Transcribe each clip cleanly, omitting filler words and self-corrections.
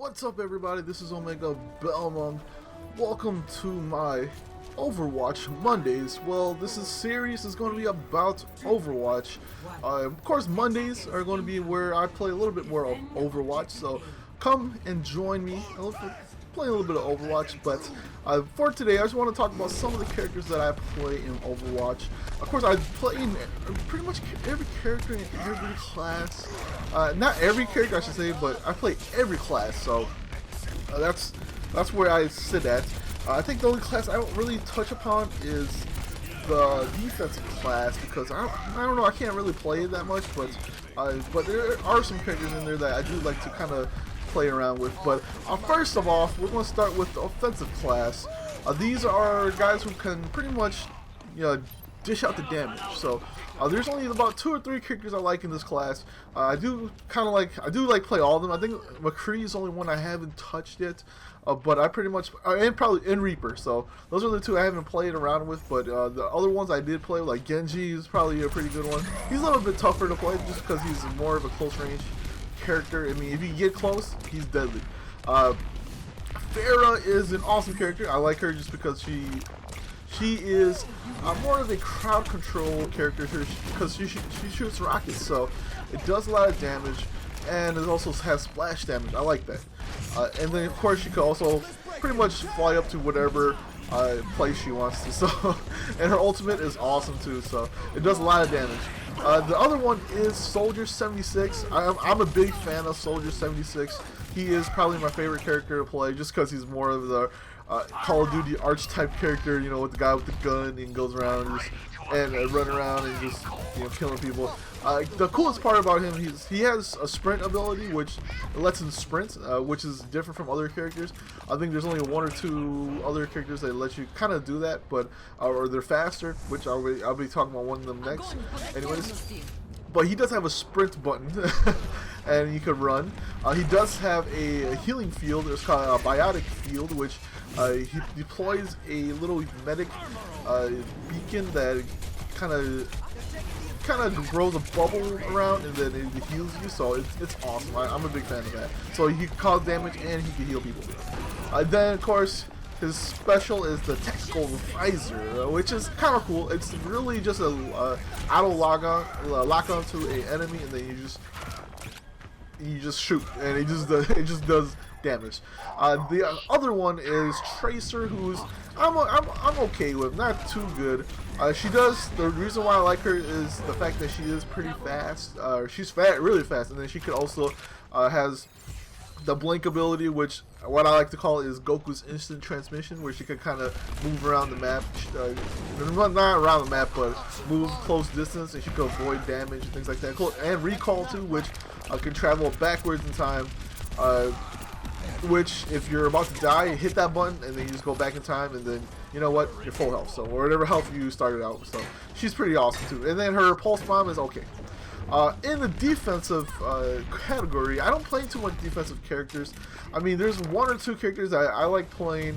What's up, everybody? This is Omegabalmung. Welcome to my Overwatch Mondays. Well, this series is going to be about Overwatch. Of course, Mondays are going to be where I play a little bit more of Overwatch, so come and join me. I love playing a little bit of Overwatch, but for today, I just want to talk about some of the characters that I play in Overwatch. Of course, I play in pretty much every character in every class. Not every character, I should say, but I play every class, so that's where I sit at. I think the only class I don't really touch upon is the defensive class because I don't know, I can't really play it that much, but there are some characters in there that I do like to kind of play around with. But first of all, we're going to start with the offensive class. These are guys who can pretty much, dish out the damage. So there's only about 2 or 3 characters I like in this class. I do like play all of them. I think McCree is the only one I haven't touched yet, but I pretty much and probably Reaper. So those are the 2 I haven't played around with. But the other ones I did play, like Genji, is probably a pretty good one. He's a little bit tougher to play just because he's more of a close range character. I mean, if you get close, he's deadly. Farah is an awesome character. I like her just because she is more of a crowd control character because she shoots rockets, so it does a lot of damage, and it also has splash damage. I like that. And then of course she could also pretty much fly up to whatever place she wants to. So, and her ultimate is awesome too. So it does a lot of damage. The other one is Soldier 76. I'm a big fan of Soldier 76. He is probably my favorite character to play just because he's more of the Call of Duty archetype character, with the guy with the gun and goes around and run around and just killing people. The coolest part about him, he has a sprint ability which lets him sprint, which is different from other characters. I think there's only 1 or 2 other characters that let you kind of do that, but or they're faster, which I'll be talking about one of them next. Anyways, but he does have a sprint button, and you can run. He does have a healing field. It's called a biotic field, which he deploys a little medic beacon that kind of grows a bubble around, and then it heals you. So it's awesome. I'm a big fan of that. So he can cause damage and he can heal people. Then of course his special is the tactical visor, which is kind of cool. It's really just a auto lock on to an enemy, and then you just shoot, and it just does damage. The other one is Tracer, who's I'm okay with, not too good. The reason why I like her is the fact that she is pretty fast. She's really fast, and then she could also has the blink ability, which what I like to call is Goku's instant transmission, where she can kind of move around the map, not around the map, but move close distance, and she can avoid damage and things like that. Cool. And recall too, which can travel backwards in time. Which, if you're about to die, you hit that button, and then you just go back in time, and then you know what, you're full health. So whatever health you started out with. So she's pretty awesome too. And then her pulse bomb is okay. In the defensive category, I don't play too much defensive characters. I mean, there's 1 or 2 characters that I like playing,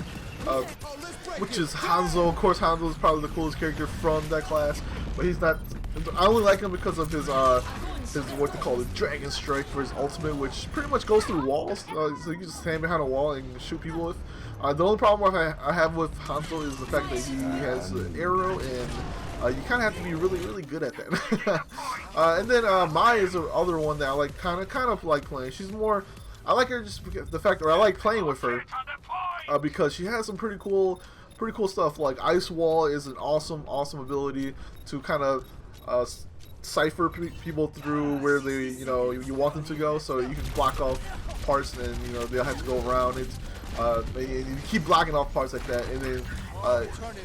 which is Hanzo. Of course, Hanzo is probably the coolest character from that class, but he's not. I only like him because of his what they call the Dragon Strike for his ultimate, which pretty much goes through walls. So you can just stand behind a wall and shoot people with. The only problem I have with Hanzo is the fact that he has an arrow, and you kind of have to be really, really good at that. And then Mai is the other one that I like, kind of like playing. She's more, I like her just because the fact that I like playing with her because she has some pretty cool stuff. Like Ice Wall is an awesome ability to kind of cipher people through where they, you want them to go. So you can block off parts, and they'll have to go around it. And you keep blocking off parts like that, and then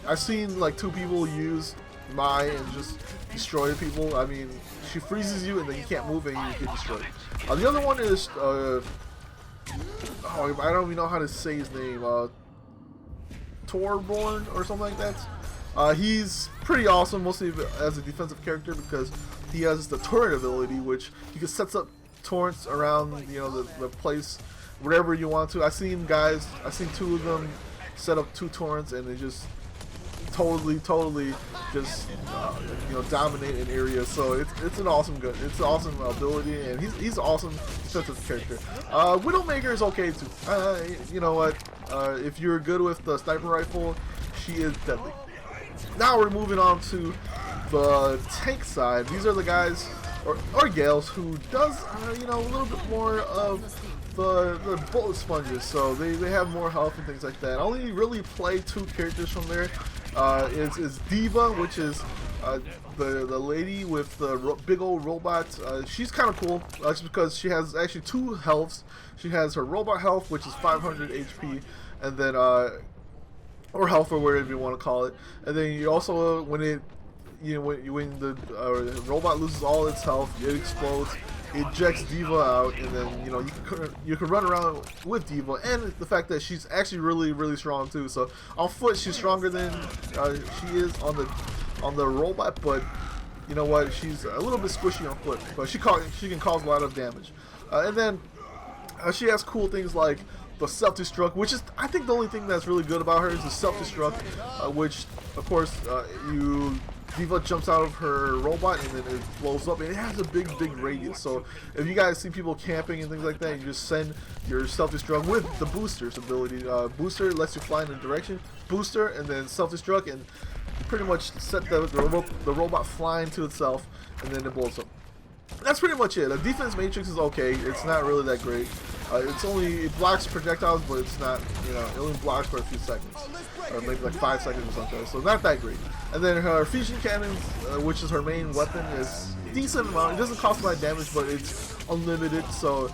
I've seen like 2 people use Mai and just destroy people. I mean, she freezes you, and then you can't move, and you get destroyed. The other one is I don't even know how to say his name. Torborn or something like that. He's pretty awesome, mostly as a defensive character, because he has the torrent ability, which you can set up torrents around the place wherever you want to. I've seen 2 of them set up 2 torrents, and they just totally just you know, dominate an area. So it's an awesome gun. It's an awesome ability, and he's an awesome defensive character. Widowmaker is okay too. You know what? If you're good with the sniper rifle, she is deadly. Now we're moving on to the tank side. These are the guys or gals who does you know, a little bit more of the bullet sponges, so they have more health and things like that. I only really play 2 characters from there. Is Diva, which is the lady with the big old robot. She's kind of cool just because she has actually 2 healths. She has her robot health, which is 500 HP, and then or health, or whatever you want to call it. And then you also when the robot loses all its health, it explodes. It ejects Diva out, and then you know, you can run around with Diva, and the fact that she's actually really strong too. So on foot she's stronger than she is on the robot, but you know what, she's a little bit squishy on foot, but she can cause a lot of damage. And then she has cool things like the self-destruct, which is, I think, the only thing that's really good about her is the self-destruct, which of course Diva jumps out of her robot and then it blows up, and it has a big radius. So if you guys see people camping and things like that, you just send your self-destruct with the booster's ability. Booster lets you fly in a direction, booster, and then self-destruct, and pretty much set the robot flying to itself, and then it blows up. That's pretty much it. The defense matrix is okay. It's not really that great. It blocks projectiles, but it's not, you know, it only blocks for a few seconds, or maybe like 5 seconds or something. So not that great. And then her fusion cannons, which is her main weapon, is decent amount. It doesn't cost a lot of damage, but it's unlimited. So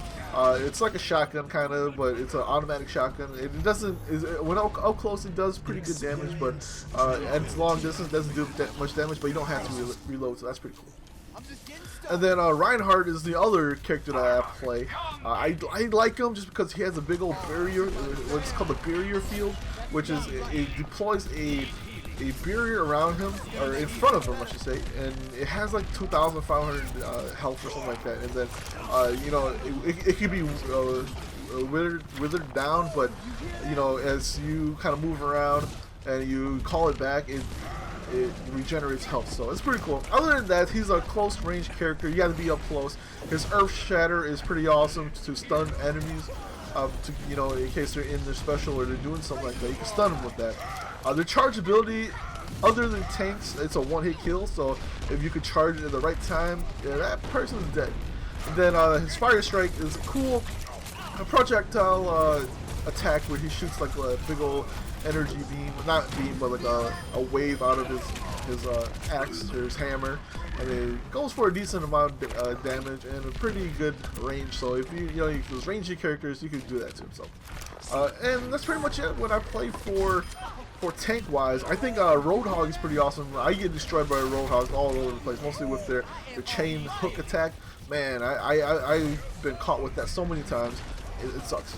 it's like a shotgun kind of, but it's an automatic shotgun. It doesn't, when up close it does pretty good damage, but at long distance it doesn't do that much damage. But you don't have to reload, so that's pretty cool. And then Reinhardt is the other character that I play. I like him just because he has a big old barrier, what's called the barrier field, which is it deploys a barrier around him, or in front of him I should say, and it has like 2,500 health or something like that. And then you know, it could be withered down, but you know, as you kind of move around and you call it back, it regenerates health, so it's pretty cool. Other than that, he's a close range character. You got to be up close. His Earth Shatter is pretty awesome to stun enemies, you know, in case they're in their special or they're doing something like that. You can stun them with that. The charge ability, other than tanks, it's a one-hit kill, so if you could charge it at the right time, yeah, that person's dead. And then his Fire Strike is a cool projectile attack where he shoots like a big old energy beam, not beam, but like a wave out of his axe or his hammer, and it goes for a decent amount of damage and a pretty good range. So if you know, those rangy characters, you can do that to himself. And that's pretty much it when I play for tank wise. I think Roadhog is pretty awesome. I get destroyed by Roadhogs all over the place, mostly with their chain hook attack. Man, I've been caught with that so many times. It sucks.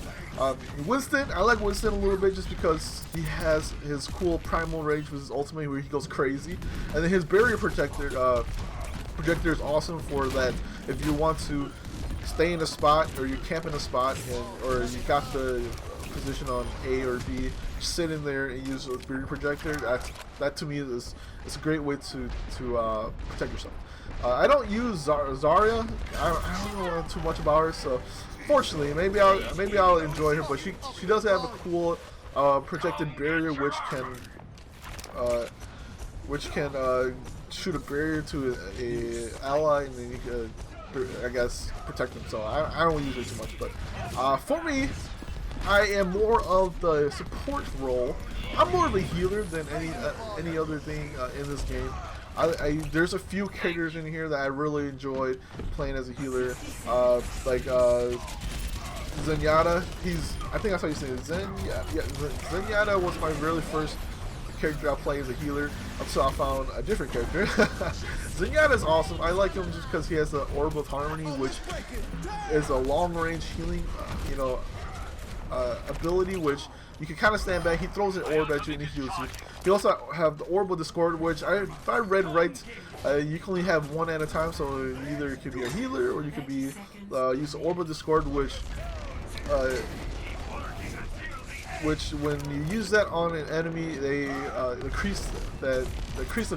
Winston, I like Winston a little bit just because he has his cool primal range with his ultimate where he goes crazy, and then his barrier projector is awesome for that. If you want to stay in a spot, or you camp in a spot, or you got the position on A or B, sit in there and use a barrier projector. That to me is a great way to protect yourself. I don't use Zarya. I don't know too much about her, so. Fortunately, maybe I'll enjoy her, but she does have a cool projected barrier which can shoot a barrier to a ally, and then you can, I guess, protect them. So I don't use it too much, but for me, I am more of the support role. I'm more of a healer than any other thing in this game. There's a few characters in here that I really enjoyed playing as a healer, like Zenyatta. I think that's how you say it. Zenyatta was my really first character I played as a healer until I found a different character. Zenyatta is awesome. I like him just because he has the Orb of Harmony, which is a long-range healing, you know, ability, which you can kind of stand back. He throws an orb at you and he heals you. You also have the Orb of Discord, which if I read right, you can only have one at a time. So either it could be a healer or you could be use the Orb of Discord, which which when you use that on an enemy, they increase the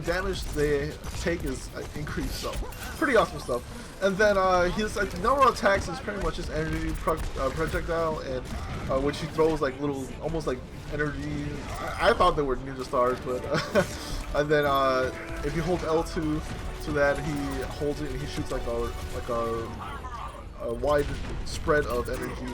damage they take is increased. So pretty awesome stuff. And then his like number of attacks is pretty much his energy projectile, and which he throws like little, almost like energy. I thought they were ninja stars, but and then if you hold L2 to that, he holds it and he shoots like a wide spread of energy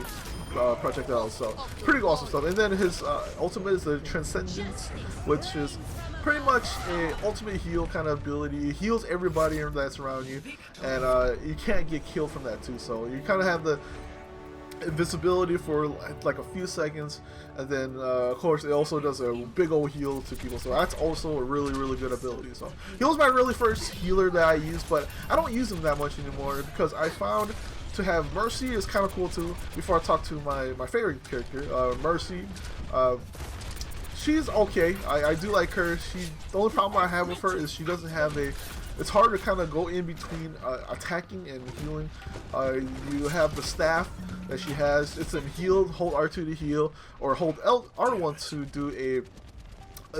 projectiles. So pretty awesome stuff. And then his ultimate is the Transcendence, which is pretty much a ultimate heal kind of ability. It heals everybody that's around you, and you can't get killed from that too. So you kind of have the invisibility for like a few seconds, and then of course it also does a big old heal to people. So that's also a really good ability. So he was my really first healer that I used, but I don't use him that much anymore because I found to have Mercy is kind of cool too. Before I talk to my favorite character, Mercy. She's okay. I do like her. The only problem I have with her is she doesn't have a. It's hard to kind of go in between attacking and healing. You have the staff that she has. It's a heal. Hold R2 to heal, or hold R1 to do a.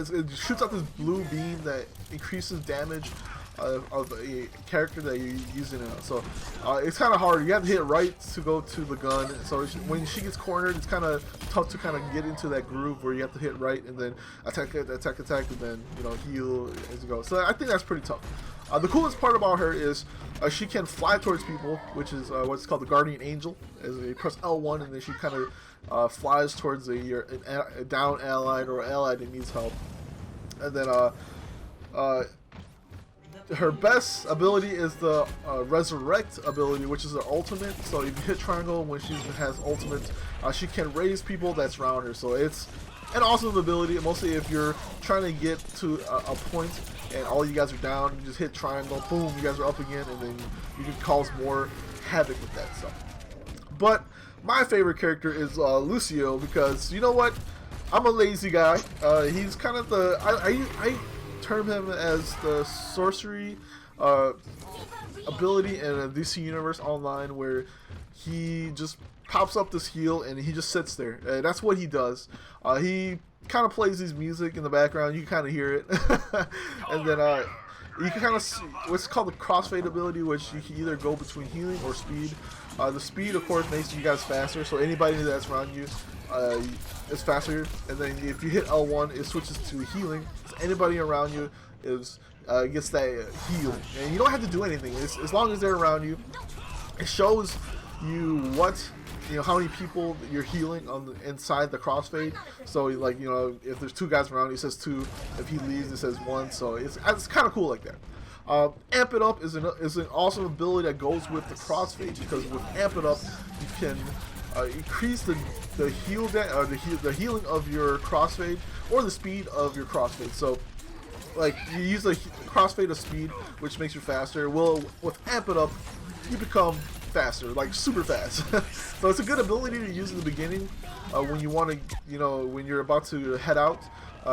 It shoots out this blue beam that increases damage of a character that you're using it on. So it's kind of hard. You have to hit right to go to the gun. So when she gets cornered, it's kind of tough to kind of get into that groove where you have to hit right and then attack, and then heal as you go. So I think that's pretty tough. The coolest part about her is she can fly towards people, which is what's called the Guardian Angel. As you press L1 and then she kind of flies towards a down allied or allied that needs help. And then her best ability is the Resurrect ability, which is her ultimate. So if you hit triangle when she has ultimate, she can raise people that's around her. So it's an awesome ability, mostly if you're trying to get to a point and all you guys are down, you just hit triangle, boom, you guys are up again, and then you can cause more havoc with that stuff. But my favorite character is Lucio, because you know what? I'm a lazy guy. He's kind of the... I term him as the sorcery ability in a DC Universe Online, where he just pops up this heal and he just sits there. That's what he does. He kind of plays his music in the background. You can kind of hear it. And then you can kind of see what's called the crossfade ability, which you can either go between healing or speed. The speed, of course, makes you guys faster, so anybody that's around you is faster. And then if you hit L1, it switches to healing. So anybody around you is gets that heal, and you don't have to do anything. As long as they're around you, it shows you how many people you're healing on inside the crossfade. So like if there's 2 guys around, it says 2. If he leaves, it says 1. So it's kind of cool like that. Amp It Up is an awesome ability that goes with the crossfade, because with Amp It Up you can increase the healing of your crossfade or the speed of your crossfade. So like you use the crossfade of speed, which makes you faster. Well, with Amp It Up, you become faster, like super fast. So it's a good ability to use in the beginning when you want to, when you're about to head out.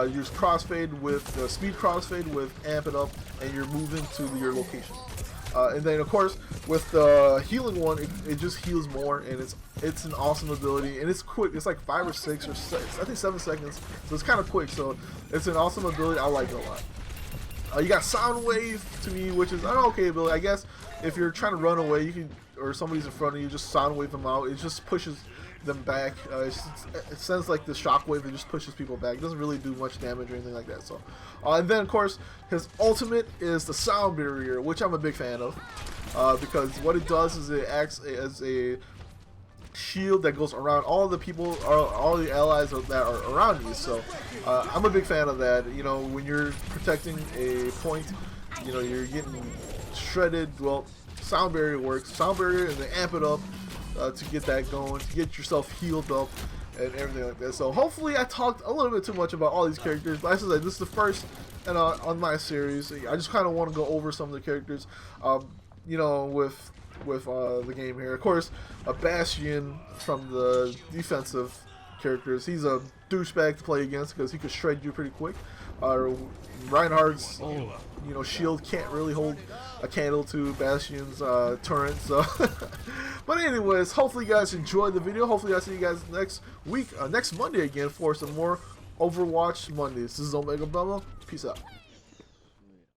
Use crossfade with the speed crossfade with Amp It Up, and you're moving to your location. And then of course with the healing one, it just heals more, and it's an awesome ability, and it's quick. It's like 5 or 6 or 6, I think 7 seconds. So it's kind of quick. So it's an awesome ability. I like it a lot. You got Sound Wave to me, which is an okay ability. I guess if you're trying to run away, you can, or somebody's in front of you, just Sound Wave them out. It just pushes them back. It sends like the shockwave that just pushes people back. It doesn't really do much damage or anything like that. So, and then of course his ultimate is the Sound Barrier, which I'm a big fan of, because what it does is it acts as a shield that goes around all the people, all the allies that are around you. So I'm a big fan of that. When you're protecting a point, you're getting shredded. Well, Sound Barrier works. Sound Barrier, and then Amp It Up to get that going, to get yourself healed up and everything like that. So hopefully I talked a little bit too much about all these characters. Like I said, this is the first on my series. I just kind of want to go over some of the characters, with the game here. Of course, Bastion from the defensive characters. He's a douchebag to play against because he could shred you pretty quick. Reinhardt's shield can't really hold a candle to Bastion's turret. So, But anyways, hopefully you guys enjoyed the video. Hopefully I see you guys next week, next Monday again for some more Overwatch Mondays. This is Omegabalmung. Peace out.